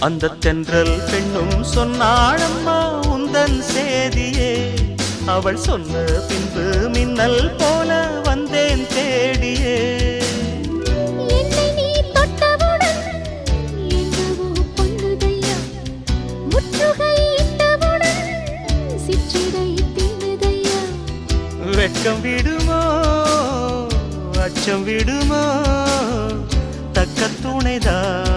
அந்த தென்றல் பெண்ணும் சொன்னாளம்மா உந்தன் சேதியே. அவள் சொன்ன பின்பு மின்னல் போல வந்தேன் தேடியே. என்னை நீ தொட்டவுடன் என்னவோ பொன்னுதையா, முற்றுகை இட்டவுடன் சிற்றிடை தின்னுதையா. வெட்கம் விடுமோ அச்சம் விடுமோ, தக்க துணைதான்